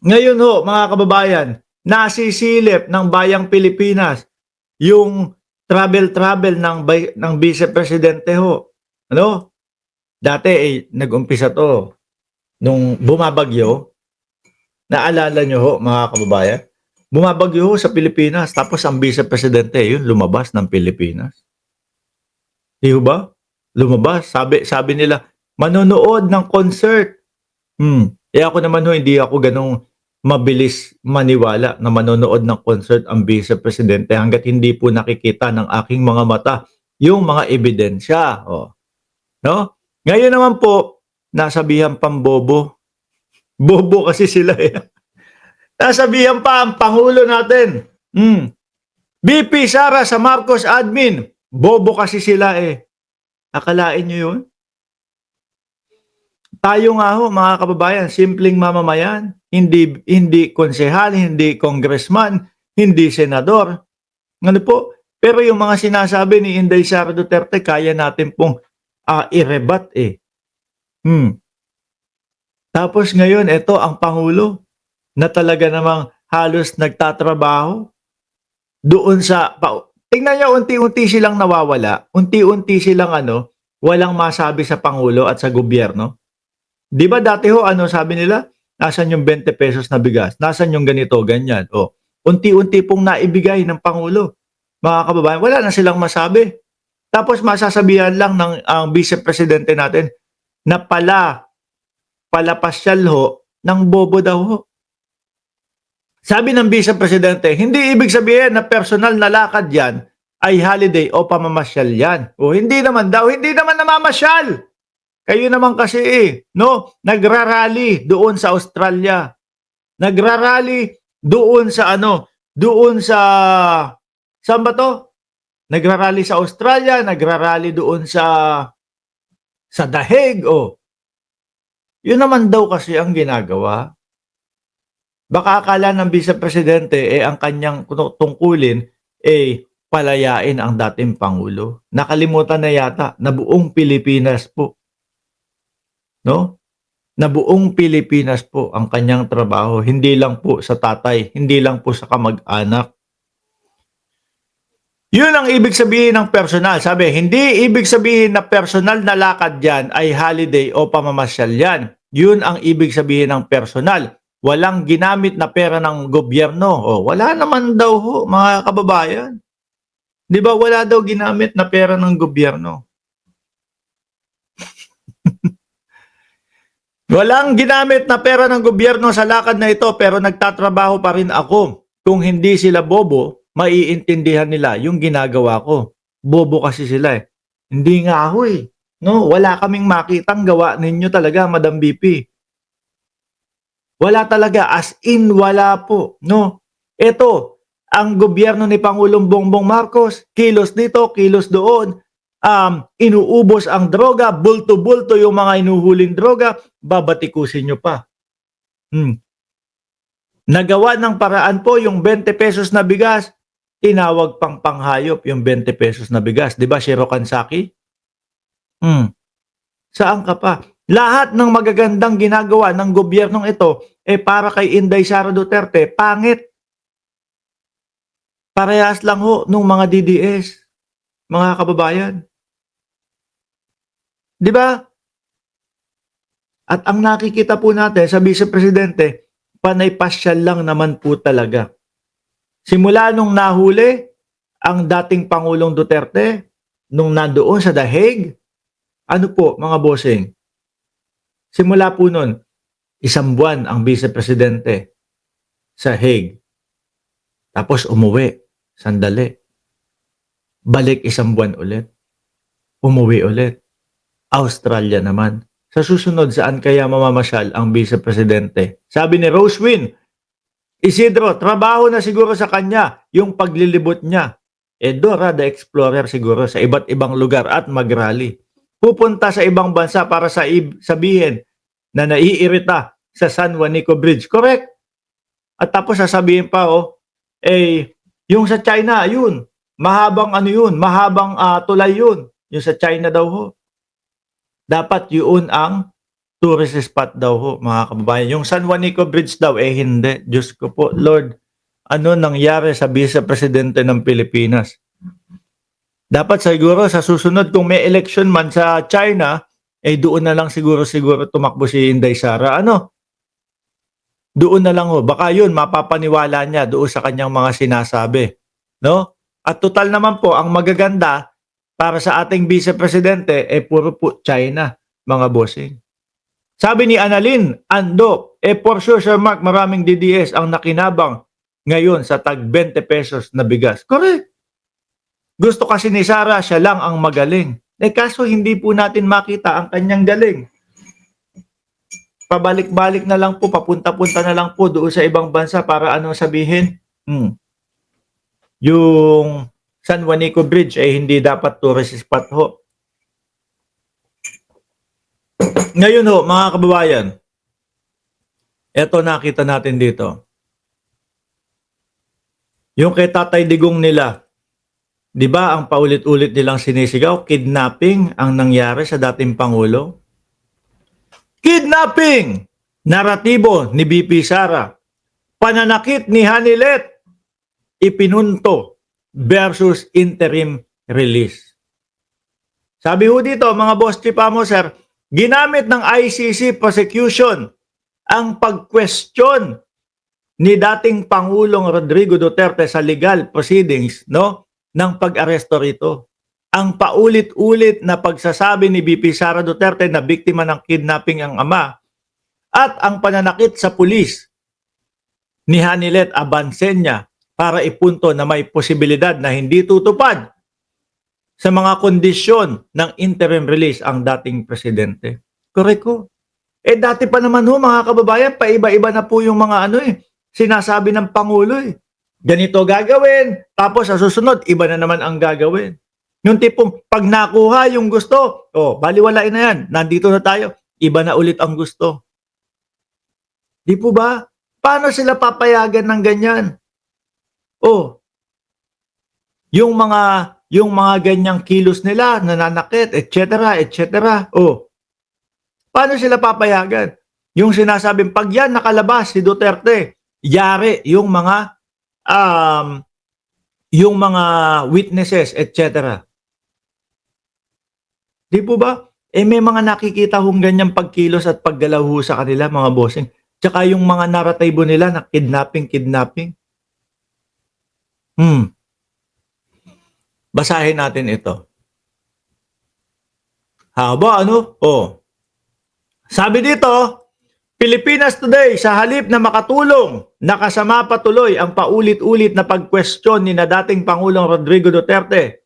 Ngayon ho, mga kababayan, nasisilip ng bayang Pilipinas yung travel-travel ng Vice Presidente ho. Ano? Dati nag-umpisa 'to nung bumabagyo. Naalala niyo ho, mga kababayan? Bumabagyo ho sa Pilipinas tapos ang Vice Presidente yun lumabas ng Pilipinas. 'Di ho ba? Lumabas, sabi sabi nila manonood ng concert. Eh, ako naman ho hindi ako gano'ng mabilis maniwala na manonood ng concert ang Vice Presidente hangga't hindi po nakikita ng aking mga mata yung mga ebidensya, oh, 'no? Ngayon naman po, nasabihan pang bobo. Bobo kasi sila, eh. Nasabihan pa ang pangulo natin, VP Sara sa Marcos admin, bobo kasi sila, eh. Akalain niyo 'yun? Tayo nga ho mga kababayan, simpleng mamamayan, hindi konsehal, hindi congressman, hindi senador, ano po. Pero yung mga sinasabi ni Inday Sara Duterte kaya natin pong, i-rebut, eh. Hmm, Tapos ngayon eto ang pangulo na talaga namang halos nagtatrabaho doon sa tingnan niyo unti-unti silang nawawala, unti-unti silang ano, walang masabi sa pangulo at sa gobyerno. 'Di ba dati ho ano sabi nila, "Nasaan yung ₱20 na bigas? Nasaan yung ganito, ganyan?" Oh, unti-unti pong naibigay ng pangulo. Mga kababayan, wala na silang masabi. Tapos masasabihan lang ng ang Vice Presidente natin na palapasyal ho ng bobo daw ho. Sabi ng Vice Presidente, hindi ibig sabihin na personal na lakad 'yan ay holiday o pamamasyal 'yan. O hindi naman daw, hindi naman namamasyal. Kayo naman kasi, no, nagra-rally doon sa Australia. Nagra-rally doon sa ano, doon saan ba 'to? Nagra-rally sa Australia, nagra-rally doon sa The Hague, oh. 'Yun naman daw kasi ang ginagawa. Baka akala ng Vice Presidente, ang kanyang tungkulin, palayain ang dating pangulo. Nakalimutan na yata na buong Pilipinas po, 'no? Na buong Pilipinas po ang kanyang trabaho, hindi lang po sa tatay, hindi lang po sa kamag-anak. Yun ang ibig sabihin ng personal. Sabi, hindi ibig sabihin na personal na lakad yan ay holiday o pamamasyal yan. Yun ang ibig sabihin ng personal. Walang ginamit na pera ng gobyerno. O, wala naman daw ho, mga kababayan. Di ba wala daw ginamit na pera ng gobyerno? Walang ginamit na pera ng gobyerno sa lakad na ito pero nagtatrabaho pa rin ako. Kung hindi sila bobo, maiintindihan nila yung ginagawa ko. Bobo kasi sila, eh. Hindi nga ako, eh. No, wala kaming makitang gawa ninyo talaga, Madam VP. Wala talaga, as in wala po, no. Ito, ang gobyerno ni Pangulong Bongbong Marcos, kilos dito, kilos doon, inuubos ang droga, bulto-bulto yung mga inuhuling droga, babatikusin nyo pa. Nagawa ng paraan po yung ₱20 na bigas, tinawag pang panghayop yung ₱20 na bigas. Di ba, Shiro Kansaki? Saan ka pa? Lahat ng magagandang ginagawa ng gobyernong ito, para kay Inday Sara Duterte, pangit. Parehas lang ho nung mga DDS, mga kababayan. Di ba? At ang nakikita po natin sa Vice Presidente, panay pasyal lang naman po talaga. Simula nung nahuli ang dating Pangulong Duterte, nung nandoon sa The Hague, ano po mga bossing? Simula po nun, 1 buwan ang Vice Presidente sa Hague. Tapos umuwi, sandali. Balik 1 buwan ulit. Umuwi ulit. Australia naman. Sa susunod, saan kaya mamamasyal ang Vice Presidente? Sabi ni Rose Win, Isidro, trabaho na siguro sa kanya yung paglilibot niya. Dora the Explorer siguro sa iba't ibang lugar at mag-rally. Pupunta sa ibang bansa para sabihin na naiirita sa San Juanico Bridge. Correct? At tapos sasabihin pa, yung sa China, yun, mahabang ano yun, mahabang tulay yun. Yung sa China daw ho. Dapat yun ang tourist spot daw ho, mga kababayan. Yung San Juanico Bridge daw, hindi. Diyos ko po, Lord, ano nangyari sa Vice Presidente ng Pilipinas? Dapat siguro sa susunod kung may election man sa China, doon na lang siguro tumakbo si Inday Sara. Ano? Doon na lang ho. Baka yun, mapapaniwala niya doon sa kanyang mga sinasabi. No? At total naman po, ang magaganda para sa ating Vice Presidente, puro po China, mga bossing. Sabi ni Annalyn Ando, for sure, Sir Mark, maraming DDS ang nakinabang ngayon sa tag 20 pesos na bigas. Correct. Gusto kasi ni Sara, siya lang ang magaling. Kaso hindi po natin makita ang kanyang galing. Pabalik-balik na lang po, papunta-punta na lang po doon sa ibang bansa para ano sabihin? Yung San Juanico Bridge hindi dapat tourist spot ho. Ngayon ho, mga kababayan, eto nakita natin dito. Yung kay Tatay Digong nila, di ba ang paulit-ulit nilang sinisigaw, kidnapping ang nangyari sa dating Pangulo? Kidnapping! Naratibo ni BP Sara. Pananakit ni Hanilet. Ipinunto versus interim release. Sabi ho dito, mga boss chipamo sir, ginamit ng ICC prosecution ang pag-question ni dating Pangulong Rodrigo Duterte sa legal proceedings, no, ng pag-aresto rito. Ang paulit-ulit na pagsasabi ni BP Sara Duterte na biktima ng kidnapping ang ama at ang pananakit sa pulis ni Hanilet Abansenya para ipunto na may posibilidad na hindi tutupad sa mga kondisyon ng interim release ang dating presidente. Correct ko. Dati pa naman ho, mga kababayan, paiba-iba na po yung mga sinasabi ng Pangulo Ganito gagawin, tapos sa susunod, iba na naman ang gagawin. Yung tipong pag nakuha yung gusto, baliwalain na yan, nandito na tayo, iba na ulit ang gusto. Di po ba? Paano sila papayagan ng ganyan? Yung mga ganyang kilos nila, nananakit, etc., etc. Paano sila papayagan? Yung sinasabing pag yan nakalabas si Duterte, yari yung mga witnesses, etc. Di po ba? May mga nakikita hong ganyang pagkilos at paggalaw sa kanila, mga bossing. Tsaka yung mga naratibo nila na kidnapping. Basahin natin ito. Haba, Sabi dito, Pilipinas Today, sa halip na makatulong, nakasama patuloy ang paulit-ulit na pag-question ni na dating Pangulong Rodrigo Duterte